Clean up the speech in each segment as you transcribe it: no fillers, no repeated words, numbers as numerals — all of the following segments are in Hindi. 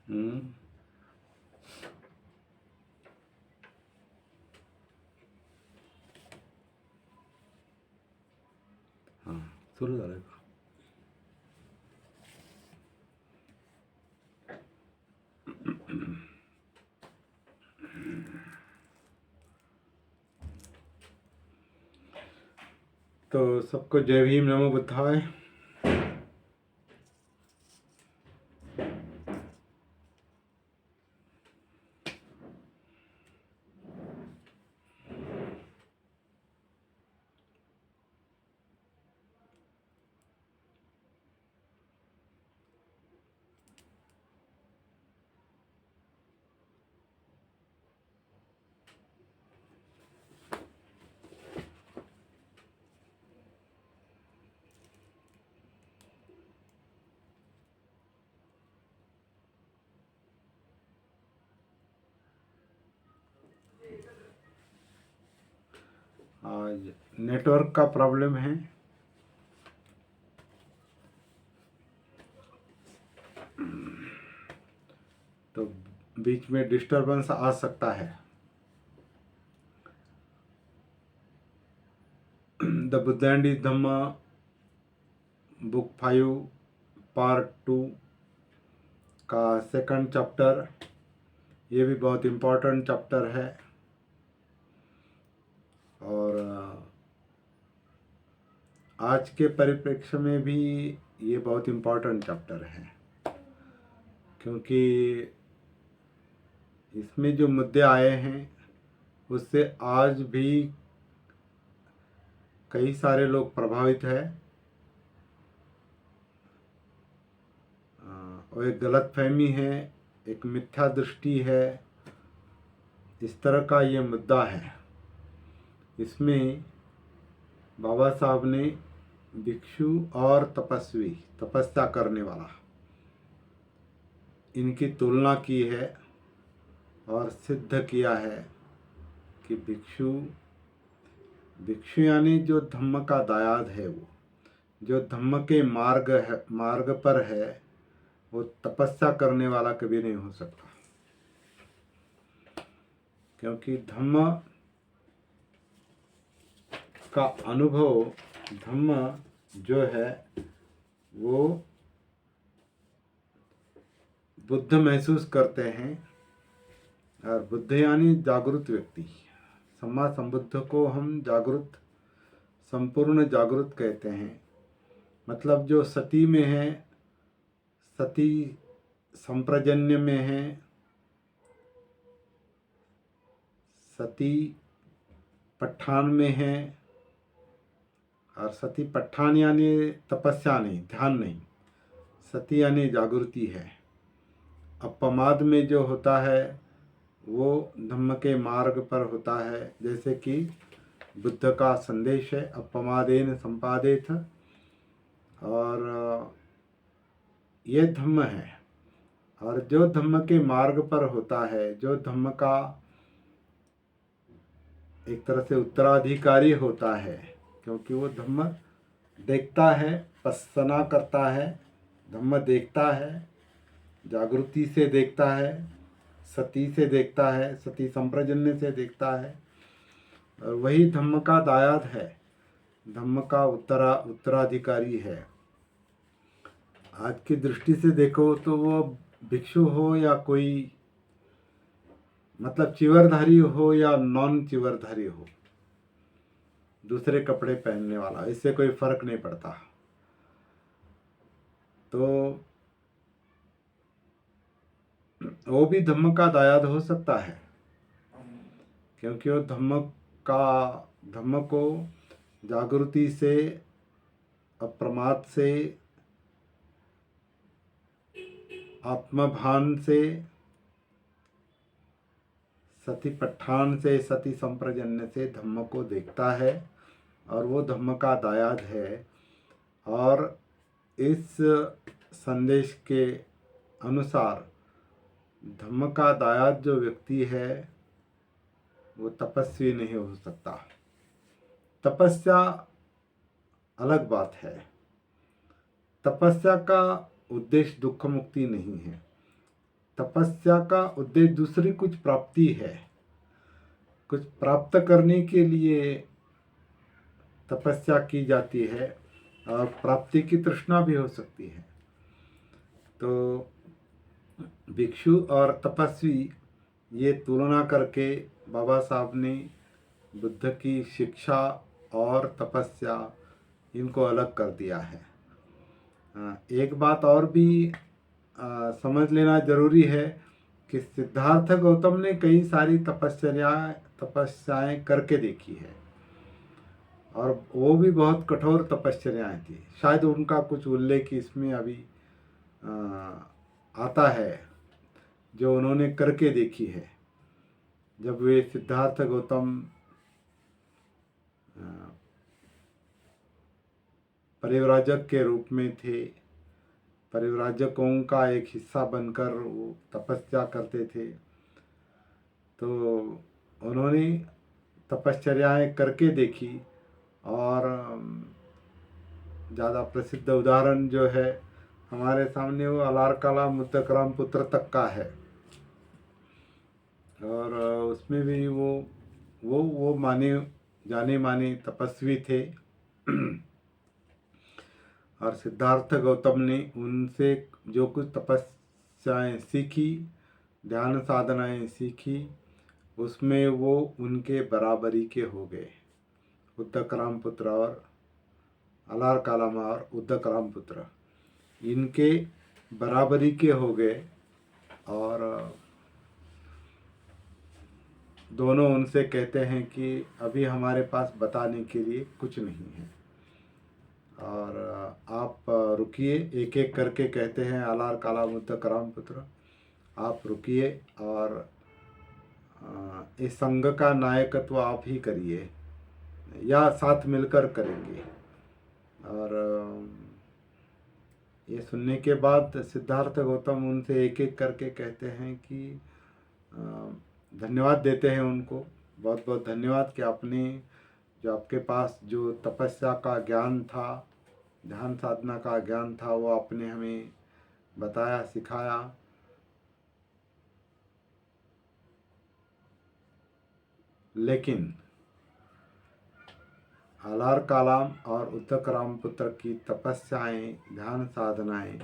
हम्म। हाँ, सुरू झालं का? तो सबको जय भीम, नमो बुद्धाय। आज नेटवर्क का प्रॉब्लम है, तो बीच में डिस्टरबेंस आ सकता है। The Buddha and is Dhamma book 5 part 2 का सेकंड चैप्टर, ये भी बहुत इम्पोर्टेंट चैप्टर है। और आज के परिप्रेक्ष्य में भी ये बहुत इम्पोर्टेंट चैप्टर है, क्योंकि इसमें जो मुद्दे आए हैं उससे आज भी कई सारे लोग प्रभावित हैं। और एक गलतफहमी है, एक मिथ्या दृष्टि है, इस तरह का ये मुद्दा है। इसमें बाबा साहब ने भिक्षु और तपस्वी, तपस्या करने वाला, इनकी तुलना की है और सिद्ध किया है कि भिक्षु यानी जो धम्म का दायाद है, वो जो धम्म के मार्ग पर है, वो तपस्या करने वाला कभी नहीं हो सकता। क्योंकि धम्म का अनुभव, धम्म जो है वो बुद्ध महसूस करते हैं। और बुद्ध यानी जागृत व्यक्ति। सम्मा संबुद्ध को हम जागृत, संपूर्ण जागृत कहते हैं। मतलब जो सती में है, सती संप्रजन्य में है, सती पठान में है। और सती पठान यानी तपस्या नहीं, ध्यान नहीं, सती यानी जागृति है। अपमाद में जो होता है वो धम्म के मार्ग पर होता है। जैसे कि बुद्ध का संदेश है, अपमादेन संपादेथ। और ये धम्म है। और जो धम्म के मार्ग पर होता है, जो धम्म का एक तरह से उत्तराधिकारी होता है, क्योंकि वो धम्म देखता है, पස්සना करता है, धम्म देखता है, जागृति से देखता है, सती से देखता है, सती संप्रजन्य से देखता है। और वही धम्म का दायाद है, धम्म का उत्तराधिकारी है। आज की दृष्टि से देखो तो वो भिक्षु हो या कोई, मतलब चिवरधारी हो या नॉन चिवरधारी हो, दूसरे कपड़े पहनने वाला, इससे कोई फर्क नहीं पड़ता। तो वो भी धम्म का दायाद हो सकता है, क्योंकि वो धम्म को जागृति से, अप्रमाद से, आत्मभान से, सती पठान से, सती संप्रजन्य से धम्म को देखता है। और वो धम्म का दायाद है। और इस संदेश के अनुसार धम्म का दायाद जो व्यक्ति है वो तपस्वी नहीं हो सकता। तपस्या अलग बात है। तपस्या का उद्देश्य दुख मुक्ति नहीं है। तपस्या का उद्देश्य दूसरी कुछ प्राप्ति है, कुछ प्राप्त करने के लिए तपस्या की जाती है, और प्राप्ति की तृष्णा भी हो सकती है। तो भिक्षु और तपस्वी ये तुलना करके बाबा साहब ने बुद्ध की शिक्षा और तपस्या इनको अलग कर दिया है। एक बात और भी समझ लेना जरूरी है कि सिद्धार्थ गौतम ने कई सारी तपस्याएं करके देखी है, और वो भी बहुत कठोर तपस्याएं थी। शायद उनका कुछ उल्लेख इसमें अभी आता है जो उन्होंने करके देखी है। जब वे सिद्धार्थ गौतम परिव्राजक के रूप में थे, परिव्राजकों का एक हिस्सा बनकर वो तपस्या करते थे, तो उन्होंने तपश्चर्याएं करके देखी। और ज़्यादा प्रसिद्ध उदाहरण जो है हमारे सामने वो अलारकाला मुद्दकराम पुत्र तक का है, और उसमें भी वो जाने माने तपस्वी थे। और सिद्धार्थ गौतम ने उनसे जो कुछ तपस्याएं सीखी, ध्यान साधनाएं सीखी, उसमें वो उनके बराबरी के हो गए। उद्दकराम पुत्र और अलारकालामा और उद्दकराम पुत्र इनके बराबरी के हो गए, और दोनों उनसे कहते हैं कि अभी हमारे पास बताने के लिए कुछ नहीं है, और आप रुकिए। एक एक करके कहते हैं अलारकाला उद्दकराम पुत्र, आप रुकिए और इस संघ का नायकत्व आप ही करिए, या साथ मिलकर करेंगे। और ये सुनने के बाद सिद्धार्थ गौतम उनसे एक एक करके कहते हैं कि धन्यवाद देते हैं उनको, बहुत बहुत धन्यवाद कि आपने जो आपके पास जो तपस्या का ज्ञान था, ध्यान साधना का ज्ञान था, वो आपने हमें बताया, सिखाया। लेकिन अलारकालाम और उद्दकराम पुत्र की तपस्याएं, ध्यान साधनाएं,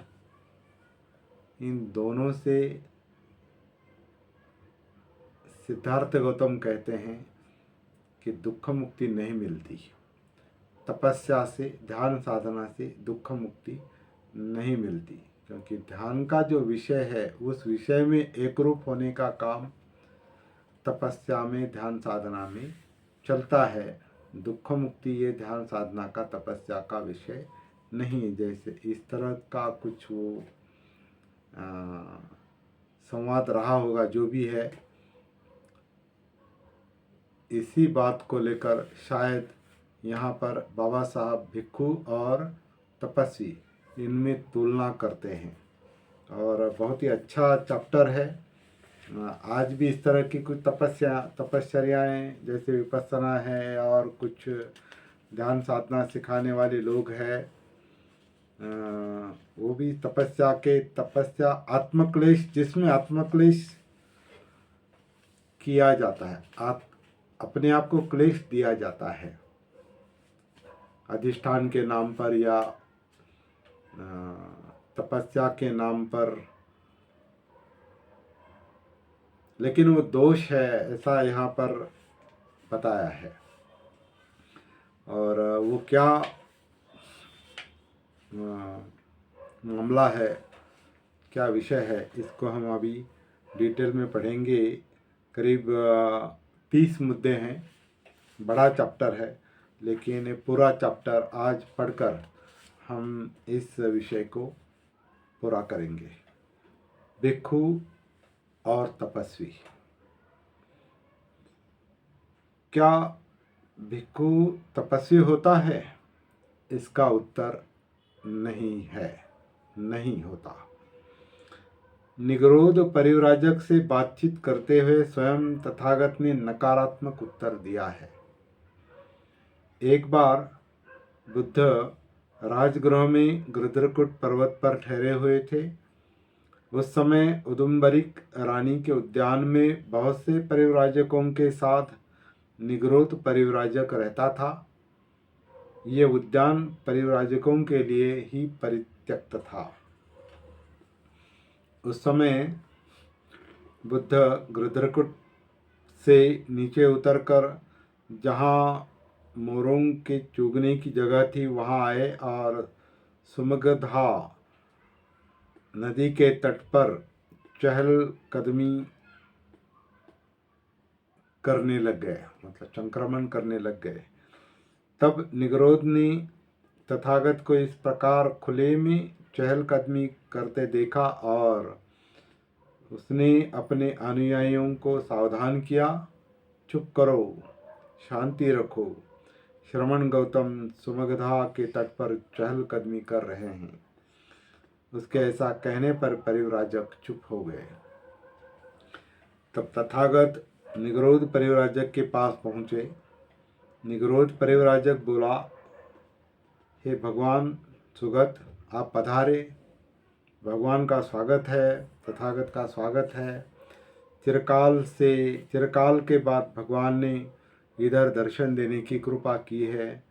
इन दोनों से सिद्धार्थ गौतम कहते हैं कि दुख मुक्ति नहीं मिलती। तपस्या से, ध्यान साधना से दुख मुक्ति नहीं मिलती, क्योंकि ध्यान का जो विषय है उस विषय में एक रूप होने का काम तपस्या में, ध्यान साधना में चलता है। दुख मुक्ति ये ध्यान साधना का, तपस्या का विषय नहीं। जैसे इस तरह का कुछ वो संवाद रहा होगा, जो भी है, इसी बात को लेकर शायद यहाँ पर बाबा साहब भिक्षु और तपस्वी इनमें तुलना करते हैं। और बहुत ही अच्छा चैप्टर है। आज भी इस तरह की कुछ तपश्चर्याएँ जैसे विपस्सना है और कुछ ध्यान साधना सिखाने वाले लोग हैं, वो भी तपस्या आत्मक्लेश, जिसमें आत्मक्लेश किया जाता है, अपने आप को क्लेश दिया जाता है अधिष्ठान के नाम पर या तपस्या के नाम पर। लेकिन वो दोष है, ऐसा यहाँ पर बताया है। और वो क्या मामला है, क्या विषय है, इसको हम अभी डिटेल में पढ़ेंगे। करीब 30 मुद्दे हैं, बड़ा चैप्टर है, लेकिन पूरा चैप्टर आज पढ़कर हम इस विषय को पूरा करेंगे। भिक्षु और तपस्वी। क्या भिक्षु तपस्वी होता है? इसका उत्तर नहीं है, नहीं होता। निगरोध परिव्राजक से बातचीत करते हुए स्वयं तथागत ने नकारात्मक उत्तर दिया है। एक बार बुद्ध राजगृह में गुरुद्रकुट पर्वत पर ठहरे हुए थे। उस समय उदुम्बरिक रानी के उद्यान में बहुत से परिव्राजकों के साथ निगरोध परिव्राजक रहता था। ये उद्यान परिव्राजकों के लिए ही परित्यक्त था। उस समय बुद्ध गुरुद्रकुट से नीचे उतरकर जहाँ मोरों के चुगने की जगह थी वहाँ आए और सुमगधा नदी के तट पर चहलकदमी करने लग गए, मतलब संक्रमण करने लग गए। तब निगरोध ने तथागत को इस प्रकार खुले में चहलकदमी करते देखा और उसने अपने अनुयायियों को सावधान किया, चुप करो, शांति रखो, श्रमण गौतम सुमगधा के तट पर चहलकदमी कर रहे हैं। उसके ऐसा कहने पर परिव्राजक चुप हो गए। तब तथागत निगरोध परिव्राजक के पास पहुँचे। निगरोध परिव्राजक बोला, हे भगवान सुगत, आप पधारे, भगवान का स्वागत है, तथागत का स्वागत है। चिरकाल के बाद भगवान ने इधर दर्शन देने की कृपा की है।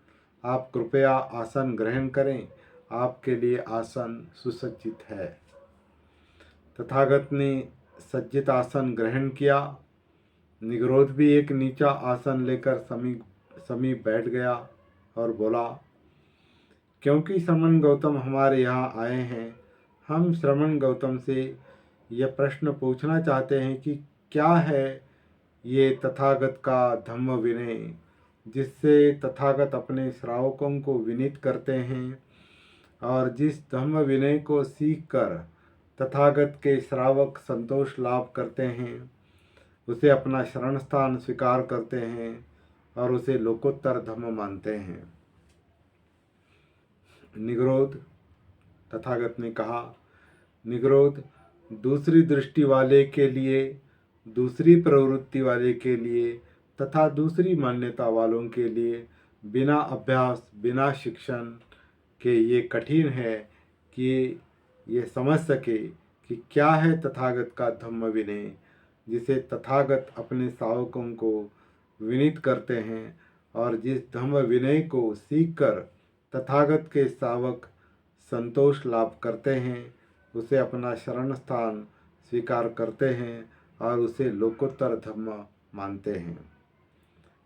आप कृपया आसन ग्रहण करें, आपके लिए आसन सुसज्जित है। तथागत ने सज्जित आसन ग्रहण किया। निगरोध भी एक नीचा आसन लेकर समीप बैठ गया और बोला, क्योंकि श्रमण गौतम हमारे यहाँ आए हैं, हम श्रमण गौतम से यह प्रश्न पूछना चाहते हैं कि क्या है ये तथागत का धम्म विनय, जिससे तथागत अपने श्रावकों को विनीत करते हैं और जिस धम्म विनय को सीखकर तथागत के श्रावक संतोष लाभ करते हैं, उसे अपना शरण स्थान स्वीकार करते हैं और उसे लोकोत्तर धम्म मानते हैं। निगरोध, तथागत ने कहा, निगरोध, दूसरी दृष्टि वाले के लिए, दूसरी प्रवृत्ति वाले के लिए तथा दूसरी मान्यता वालों के लिए बिना अभ्यास, बिना शिक्षण के ये कठिन है कि ये समझ सके कि क्या है तथागत का धम्म विनय, जिसे तथागत अपने श्रावकों को विनीत करते हैं और जिस धम्म विनय को सीखकर तथागत के श्रावक संतोष लाभ करते हैं, उसे अपना शरण स्थान स्वीकार करते हैं और उसे लोकोत्तर धम्म मानते हैं।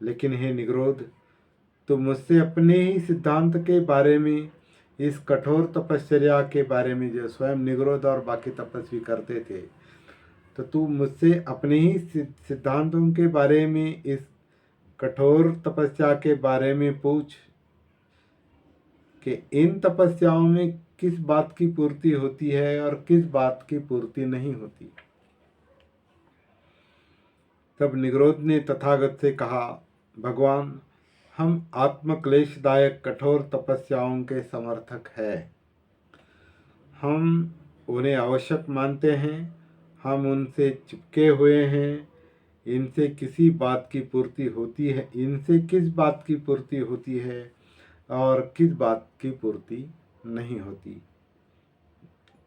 लेकिन हे निगरोध, तुम मुझसे अपने ही सिद्धांत के बारे में, इस कठोर तपश्चर्या के बारे में जो स्वयं निगरोध और बाकी तपस्वी करते थे, तो तू मुझसे अपने ही सिद्धांतों के बारे में, इस कठोर तपस्या के बारे में पूछ कि इन तपस्याओं में किस बात की पूर्ति होती है और किस बात की पूर्ति नहीं होती। तब निगरोध ने तथागत से कहा, भगवान, हम आत्मक्लेशदायक कठोर तपस्याओं के समर्थक हैं, हम उन्हें आवश्यक मानते हैं, हम उनसे चिपके हुए हैं, इनसे किसी बात की पूर्ति होती है, इनसे किस बात की पूर्ति होती है और किस बात की पूर्ति नहीं होती।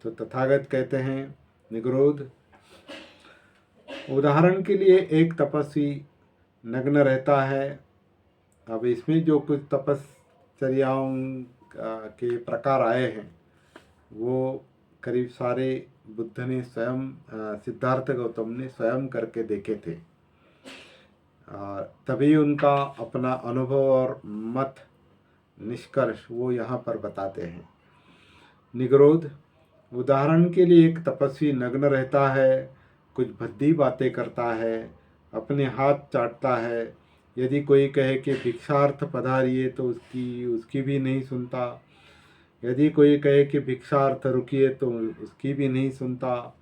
तो तथागत कहते हैं, निगरोध, उदाहरण के लिए एक तपस्वी नग्न रहता है। अब इसमें जो कुछ तपश्चर्याओं के प्रकार आए हैं वो करीब सारे बुद्ध ने स्वयं, सिद्धार्थ गौतम ने स्वयं करके देखे थे, तभी उनका अपना अनुभव और मत निष्कर्ष वो यहाँ पर बताते हैं। निगरोध, उदाहरण के लिए एक तपस्वी नग्न रहता है, कुछ भद्दी बातें करता है, अपने हाथ चाटता है, यदि कोई कहे कि भिक्षार्थ पधारिए तो उसकी भी नहीं सुनता, यदि कोई कहे कि भिक्षार्थ रुकिए तो उसकी भी नहीं सुनता,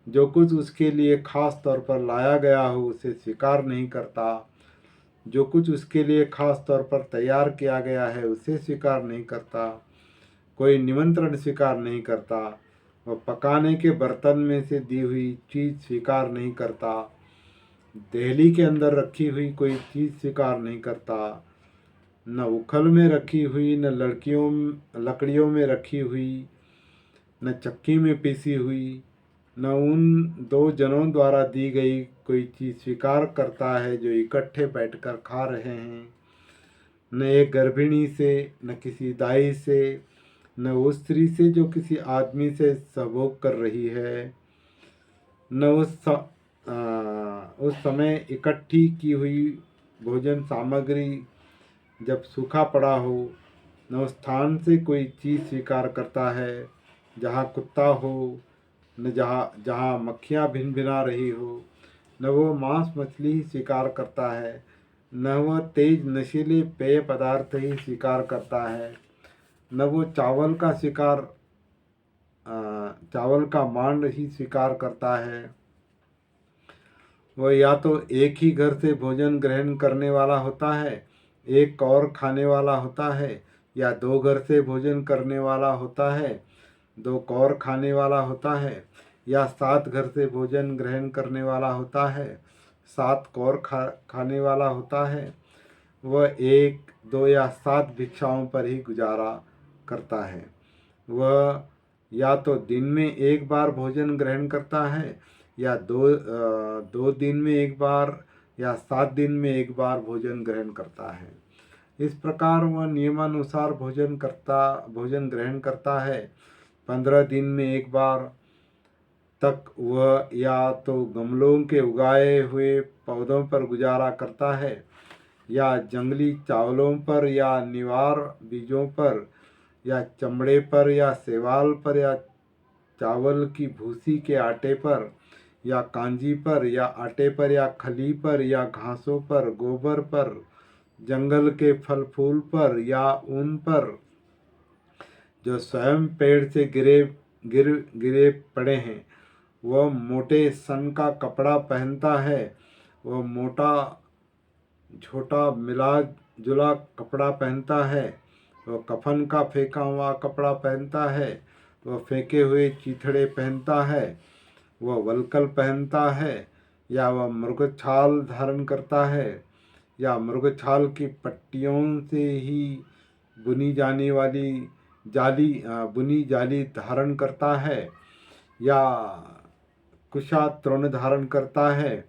जो कुछ उसके लिए खास तौर पर लाया गया हो उसे स्वीकार नहीं करता, जो कुछ उसके लिए खास तौर पर तैयार किया गया है उसे स्वीकार नहीं करता, कोई निमंत्रण स्वीकार नहीं करता, वह पकाने के बर्तन में से दी हुई चीज़ स्वीकार नहीं करता, देहली के अंदर रखी हुई कोई चीज़ स्वीकार नहीं करता, न उखल में रखी हुई, न लकड़ियों में रखी हुई, न चक्की में पीसी हुई, न उन दो जनों द्वारा दी गई कोई चीज़ स्वीकार करता है जो इकट्ठे बैठकर खा रहे हैं। न एक गर्भिणी से, न किसी दाई से, न उस स्त्री से जो किसी आदमी से सहभोग कर रही है, न उस समय इकट्ठी की हुई भोजन सामग्री जब सूखा पड़ा हो, न उस स्थान से कोई चीज़ स्वीकार करता है जहाँ कुत्ता हो, न जहाँ जहाँ मक्खियाँ भिन भिना रही हो, न वो मांस मछली ही स्वीकार करता है, न वह तेज नशीले पेय पदार्थ ही स्वीकार करता है, न वो चावल का मांड ही स्वीकार करता है। वह या तो एक ही घर से भोजन ग्रहण करने वाला होता है, एक और खाने वाला होता है, या दो घर से भोजन करने वाला होता है, दो कौर खाने वाला होता है, या 7 घर से भोजन ग्रहण करने वाला होता है, 7 कौर खाने वाला होता है। वह 1, 2 या 7 भिक्षाओं पर ही गुजारा करता है। वह या तो दिन में एक बार भोजन ग्रहण करता है, या 2 दिन में एक बार, या 7 दिन में एक बार भोजन ग्रहण करता है। इस प्रकार वह नियमानुसार भोजन ग्रहण करता है। 15 दिन में एक बार तक वह या तो गमलों के उगाए हुए पौधों पर गुजारा करता है, या जंगली चावलों पर, या निवार बीजों पर, या चमड़े पर, या सेवाल पर, या चावल की भूसी के आटे पर, या कांजी पर, या आटे पर, या खली पर, या घासों पर, गोबर पर, जंगल के फल फूल पर, या ऊन पर जो स्वयं पेड़ से गिरे पड़े हैं। वह मोटे सन का कपड़ा पहनता है, वह मोटा छोटा मिला जुला कपड़ा पहनता है, वह कफन का फेंका हुआ कपड़ा पहनता है, वह फेंके हुए चीथड़े पहनता है, वह वलकल पहनता है, या वह मृगछाल धारण करता है, या मृगछाल की पट्टियों से ही बुनी जाने वाली बुनी जाली धारण करता है, या कुशा तृण धारण करता है,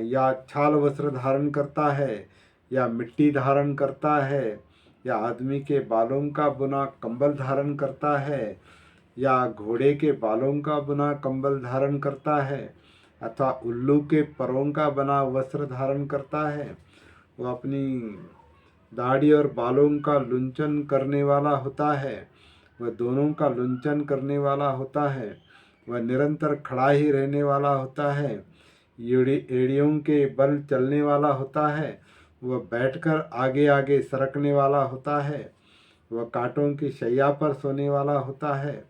या छाल वस्त्र धारण करता है, या मिट्टी धारण करता है, या आदमी के बालों का बुना कंबल धारण करता है, या घोड़े के बालों का बुना कंबल धारण करता है, अथवा उल्लू के परों का बना वस्त्र धारण करता है। वह अपनी दाढ़ी और बालों का लुंचन करने वाला होता है, वह दोनों का लुंचन करने वाला होता है। वह निरंतर खड़ा ही रहने वाला होता है, एड़ियों के बल चलने वाला होता है। वह बैठकर आगे आगे सरकने वाला होता है। वह कांटों की शैया पर सोने वाला होता है।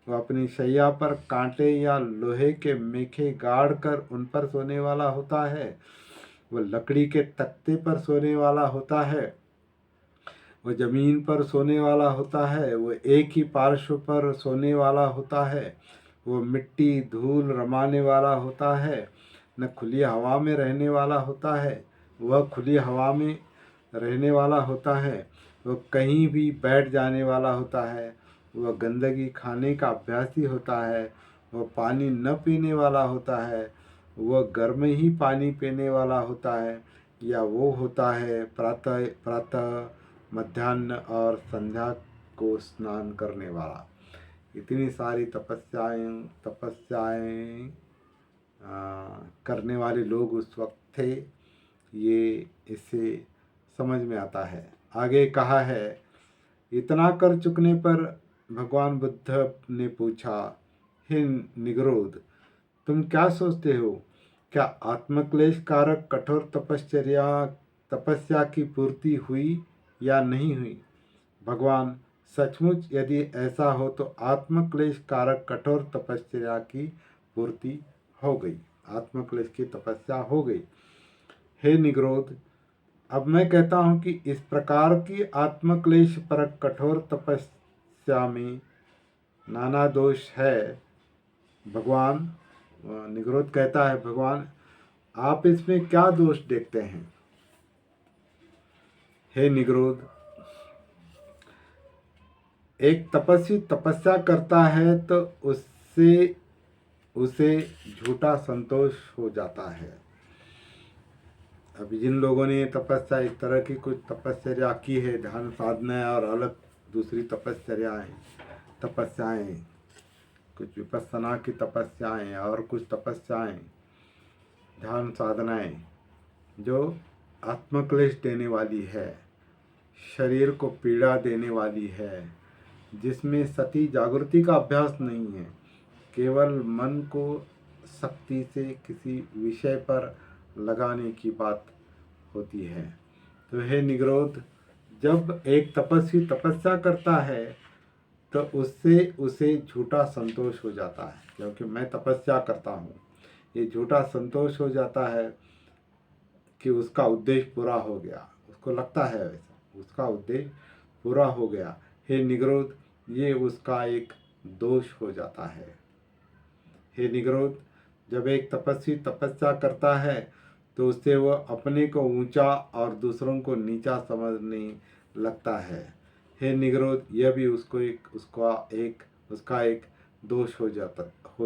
वह अपनी शैया पर कांटे या लोहे के मेखे गाड़ कर उन पर सोने वाला होता है। वह लकड़ी के तख्ते पर सोने वाला होता है। वह जमीन पर सोने वाला होता है। वह एक ही पार्श्व पर सोने वाला होता है। वह मिट्टी धूल रमाने वाला होता है, न खुली हवा में रहने वाला होता है। वह खुली हवा में रहने वाला होता है। वह कहीं भी बैठ जाने वाला होता है। वह गंदगी खाने का अभ्यासी होता है। वह पानी न पीने वाला होता है। वह गर्म ही पानी पीने वाला होता है, या वो होता है प्रातः प्रातः मध्याह्न और संध्या को स्नान करने वाला। इतनी सारी तपस्याएं करने वाले लोग उस वक्त थे। ये इससे समझ में आता है। आगे कहा है, इतना कर चुकने पर भगवान बुद्ध ने पूछा, हे निगरोध, तुम क्या सोचते हो? क्या आत्मक्लेश कारक कठोर तपस्या की पूर्ति हुई या नहीं हुई? भगवान, सचमुच यदि ऐसा हो तो आत्मक्लेश कारक कठोर तपस्या की पूर्ति हो गई, आत्मक्लेश की तपस्या हो गई। हे निग्रोध, अब मैं कहता हूँ कि इस प्रकार की आत्मक्लेश परक कठोर तपस्या में नाना दोष है। भगवान, निग्रोध कहता है, भगवान आप इसमें क्या दोष देखते हैं? हे निग्रोध, एक तपस्वी तपस्या करता है तो उससे उसे झूठा संतोष हो जाता है। अभी जिन लोगों ने तपस्या इस तरह की कुछ तपस्या की है, ध्यान साधना और अलग दूसरी तपस्याएं, कुछ विपස්සना की तपस्याएं और कुछ तपस्याएं, ध्यान साधनाएं जो आत्मक्लेश देने वाली है, शरीर को पीड़ा देने वाली है, जिसमें सती जागृति का अभ्यास नहीं है, केवल मन को शक्ति से किसी विषय पर लगाने की बात होती है। तो हे निग्रोध, जब एक तपस्वी तपस्या करता है तो उससे उसे झूठा संतोष हो जाता है, क्योंकि मैं तपस्या करता हूँ। ये झूठा संतोष हो जाता है कि उसका उद्देश्य पूरा हो गया, उसको लगता है वैसा, उसका उद्देश्य पूरा हो गया। हे निग्रोध, ये उसका एक दोष हो जाता है। हे निग्रोध, जब एक तपस्वी तपस्या करता है तो उससे वह अपने को ऊंचा और दूसरों को नीचा समझने लगता है। हे निग्रोध, यह भी उसका एक दोष हो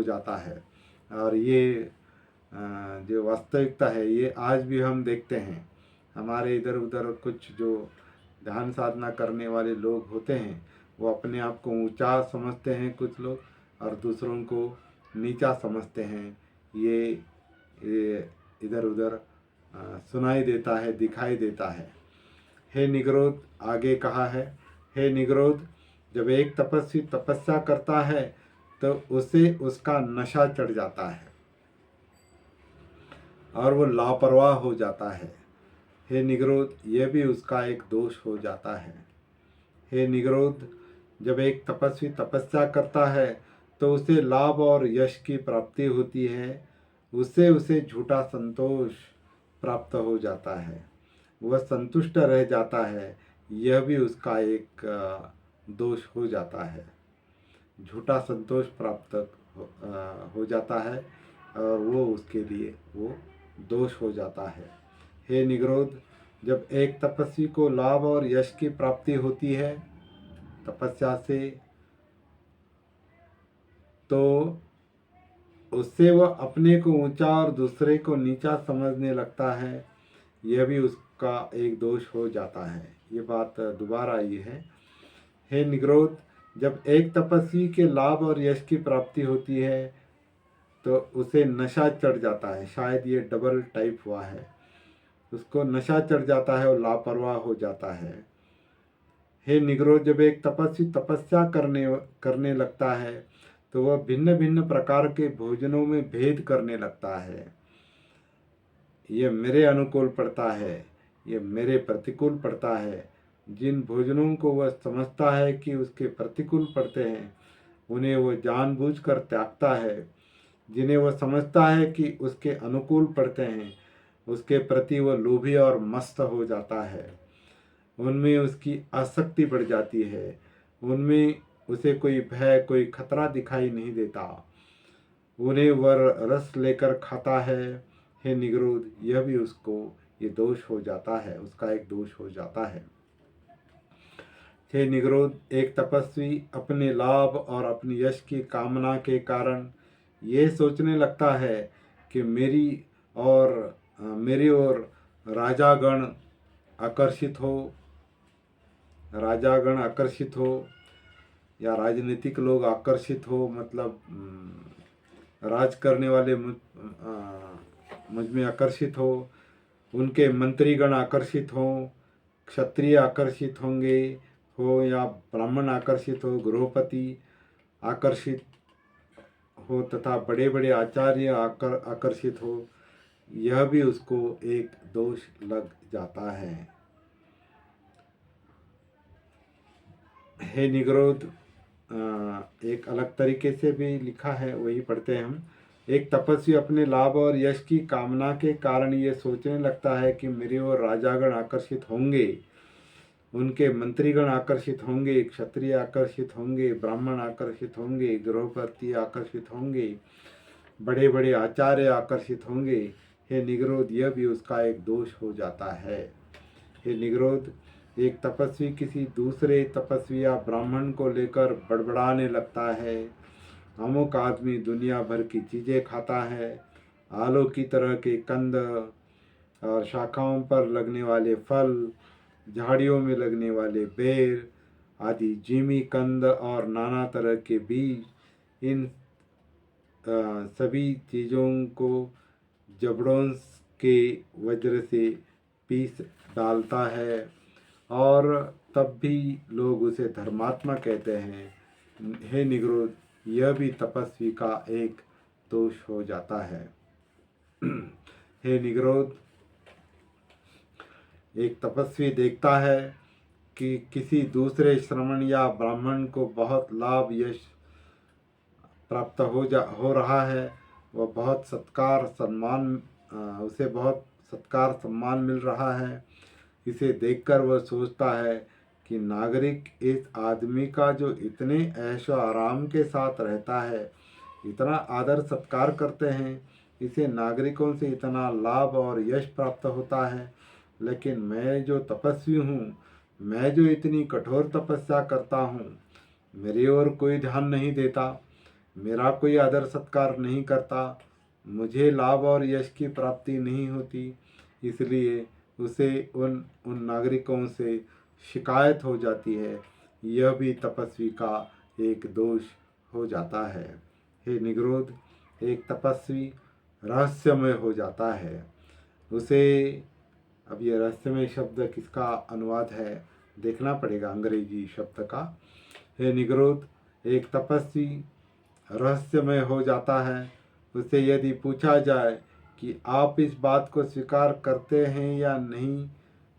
जाता है। और ये जो वास्तविकता है, ये आज भी हम देखते हैं। हमारे इधर उधर कुछ जो ध्यान साधना करने वाले लोग होते हैं, वो अपने आप को ऊंचा समझते हैं कुछ लोग, और दूसरों को नीचा समझते हैं। ये इधर उधर सुनाई देता है, दिखाई देता है। हे निग्रोध, आगे कहा है, हे निग्रोध, जब एक तपस्वी तपस्या करता है तो उसे उसका नशा चढ़ जाता है और वो लापरवाह हो जाता है। हे निग्रोध, यह भी उसका एक दोष हो जाता है। हे निग्रोध, जब एक तपस्वी तपस्या करता है तो उसे लाभ और यश की प्राप्ति होती है, उससे उसे झूठा संतोष प्राप्त हो जाता है, वह संतुष्ट रह जाता है, यह भी उसका एक दोष हो जाता है। झूठा संतोष प्राप्त हो जाता है और वो उसके लिए वो दोष हो जाता है। हे निग्रोध, जब एक तपस्वी को लाभ और यश की प्राप्ति होती है तपस्या से, तो उससे वह अपने को ऊंचा और दूसरे को नीचा समझने लगता है, यह भी उसका एक दोष हो जाता है। ये बात दोबारा आई है। हे निग्रोध, जब एक तपस्वी के लाभ और यश की प्राप्ति होती है तो उसे नशा चढ़ जाता है। शायद ये डबल टाइप हुआ है, उसको नशा चढ़ जाता है और लापरवाह हो जाता है। हे निग्रोध, जब एक तपस्वी तपस्या करने लगता है तो वह भिन्न भिन्न प्रकार के भोजनों में भेद करने लगता है। ये मेरे अनुकूल पड़ता है, ये मेरे प्रतिकूल पड़ता है। जिन भोजनों को वह समझता है कि उसके प्रतिकूल पड़ते हैं, उन्हें वह जानबूझकर त्यागता है। जिन्हें वह समझता है कि उसके अनुकूल पड़ते हैं, उसके प्रति वह लोभी और मस्त हो जाता है। उनमें उसकी आसक्ति बढ़ जाती है, उनमें उसे कोई भय, कोई खतरा दिखाई नहीं देता। उन्हें वह रस लेकर खाता है। हे निग्रोध, यह भी उसको ये दोष हो जाता है, उसका एक दोष हो जाता है। हे निग्रोध, एक तपस्वी अपने लाभ और अपनी यश की कामना के कारण ये सोचने लगता है कि मेरी ओर राजागण आकर्षित हो या राजनीतिक लोग आकर्षित हो, मतलब राज करने वाले मुझ में आकर्षित हो, उनके मंत्रीगण आकर्षित हों, क्षत्रिय आकर्षित होंगे हो या ब्राह्मण आकर्षित हो, गृहपति आकर्षित हो तथा बड़े बड़े आचार्य आकर्षित हो, यह भी उसको एक दोष लग जाता है। हे निग्रोध, एक अलग तरीके से भी लिखा है, वही पढ़ते हैं हम। एक तपस्वी अपने लाभ और यश की कामना के कारण ये सोचने लगता है कि मेरी ओर राजागण आकर्षित होंगे, उनके मंत्रीगण आकर्षित होंगे, क्षत्रिय आकर्षित होंगे, ब्राह्मण आकर्षित होंगे, गृहपति आकर्षित होंगे, बड़े बड़े आचार्य आकर्षित होंगे। हे निग्रोध, यह भी उसका एक दोष हो जाता है। हे निग्रोध, एक तपस्वी किसी दूसरे तपस्वी या ब्राह्मण को लेकर बड़बड़ाने लगता है, अमुक आदमी दुनिया भर की चीज़ें खाता है, आलू की तरह के कंद और शाखाओं पर लगने वाले फल, झाड़ियों में लगने वाले बेर आदि जीमी कंद और नाना तरह के बीज, इन सभी चीज़ों को जबड़ों के वज्र से पीस डालता है और तब भी लोग उसे धर्मात्मा कहते हैं। हे निग्रोध, यह भी तपस्वी का एक दोष हो जाता है। हे निग्रोध, एक तपस्वी देखता है कि किसी दूसरे श्रमण या ब्राह्मण को बहुत लाभ यश प्राप्त हो रहा है, वह बहुत सत्कार सम्मान उसे बहुत सत्कार सम्मान मिल रहा है। इसे देखकर वह सोचता है कि नागरिक इस आदमी का जो इतने ऐशो आराम के साथ रहता है, इतना आदर सत्कार करते हैं, इसे नागरिकों से इतना लाभ और यश प्राप्त होता है, लेकिन मैं जो तपस्वी हूँ, मैं जो इतनी कठोर तपस्या करता हूँ, मेरी ओर कोई ध्यान नहीं देता, मेरा कोई आदर सत्कार नहीं करता, मुझे लाभ और यश की प्राप्ति नहीं होती, इसलिए उसे उन उन नागरिकों से शिकायत हो जाती है। यह भी तपस्वी का एक दोष हो जाता है। हे निग्रोध, एक तपस्वी रहस्यमय हो जाता है। उसे, अब ये रहस्यमय शब्द किसका अनुवाद है देखना पड़ेगा, अंग्रेजी शब्द का। हे निग्रोध, एक तपस्वी रहस्यमय हो जाता है। उसे यदि पूछा जाए कि आप इस बात को स्वीकार करते हैं या नहीं,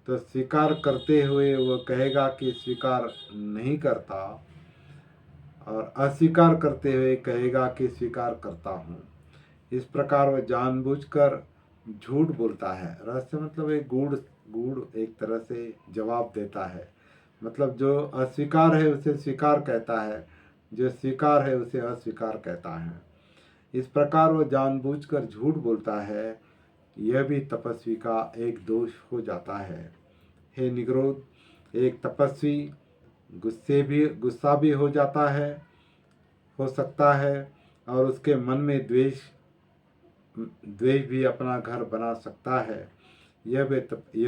तो स्वीकार करते हुए वह कहेगा कि स्वीकार नहीं करता, और अस्वीकार करते हुए कहेगा कि स्वीकार करता हूँ। इस प्रकार वह जानबूझकर झूठ बोलता है। रहस्य मतलब एक गूढ़ गूढ़ एक तरह से जवाब देता है। मतलब जो अस्वीकार है उसे स्वीकार कहता है, जो स्वीकार है उसे अस्वीकार कहता है। इस प्रकार वह जानबूझकर झूठ बोलता है। यह भी तपस्वी का एक दोष हो जाता है। हे निग्रोध, एक तपस्वी गुस्सा भी हो सकता है और उसके मन में द्वेष भी अपना घर बना सकता है। यह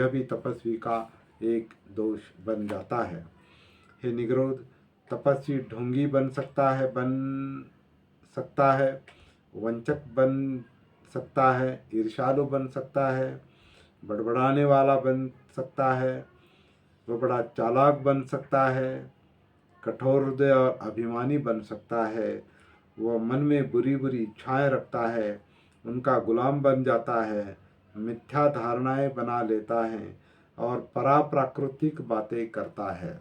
भी तपस्वी का एक दोष बन जाता है। हे निग्रोध, तपस्वी ढोंगी बन सकता है, वंचक बन सकता है, ईर्ष्यालु बन सकता है, बड़बड़ाने वाला बन सकता है, वह बड़ा चालाक बन सकता है, कठोर हृदय और अभिमानी बन सकता है, वह मन में बुरी बुरी इच्छाएं रखता है, उनका गुलाम बन जाता है, मिथ्या धारणाएं बना लेता है और पराप्राकृतिक बातें करता है।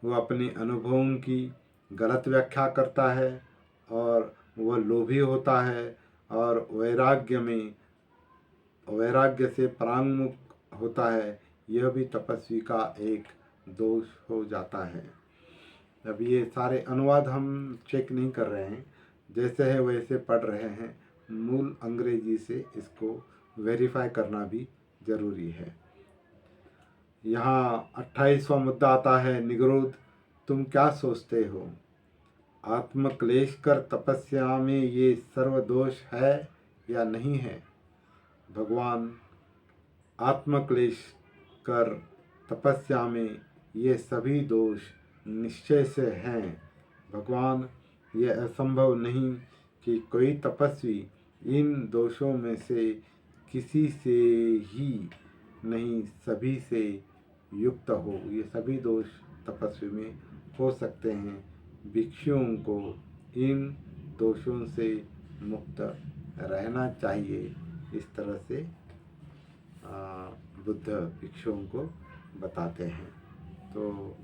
वह अपने अनुभवों की गलत व्याख्या करता है और वह लोभी होता है और वैराग्य से परांगमुख होता है। यह भी तपस्वी का एक दोष हो जाता है। अब ये सारे अनुवाद हम चेक नहीं कर रहे हैं, जैसे है वैसे पढ़ रहे हैं। मूल अंग्रेजी से इसको वेरीफाई करना भी ज़रूरी है। यहाँ 28वां मुद्दा आता है, निग्रोध, तुम क्या सोचते हो? आत्मक्लेश कर तपस्या में ये सर्वदोष है या नहीं है? भगवान, आत्मक्लेश कर तपस्या में ये सभी दोष निश्चय से हैं। भगवान, यह असंभव नहीं कि कोई तपस्वी इन दोषों में से किसी से ही नहीं, सभी से युक्त हो। ये सभी दोष तपस्वी में हो सकते हैं। भिक्षुओं को इन दोषों से मुक्त रहना चाहिए। इस तरह से बुद्ध भिक्षुओं को बताते हैं। तो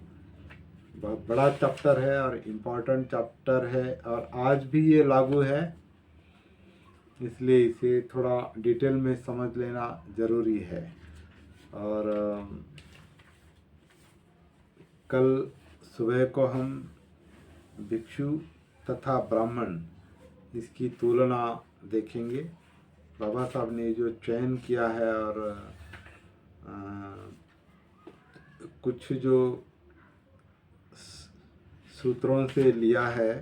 बहुत बड़ा चैप्टर है और इम्पोर्टेंट चैप्टर है और आज भी ये लागू है, इसलिए इसे थोड़ा डिटेल में समझ लेना ज़रूरी है। और कल सुबह को हम भिक्षु तथा ब्राह्मण इसकी तुलना देखेंगे। बाबा साहब ने जो चयन किया है और कुछ जो सूत्रों से लिया है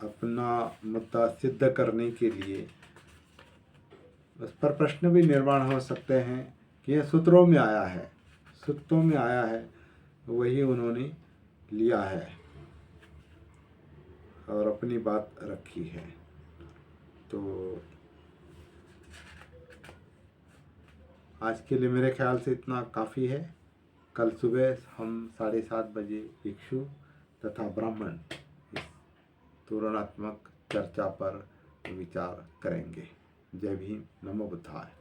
अपना मुद्दा सिद्ध करने के लिए, उस पर प्रश्न भी निर्माण हो सकते हैं कि यह सूत्रों में आया है, सूत्रों में आया है वही उन्होंने लिया है और अपनी बात रखी है। तो आज के लिए मेरे ख्याल से इतना काफ़ी है। कल सुबह हम 7:30 बजे भिक्षु तथा ब्राह्मण इस तुलनात्मक चर्चा पर विचार करेंगे। जय भीम, नमो बुद्धाय।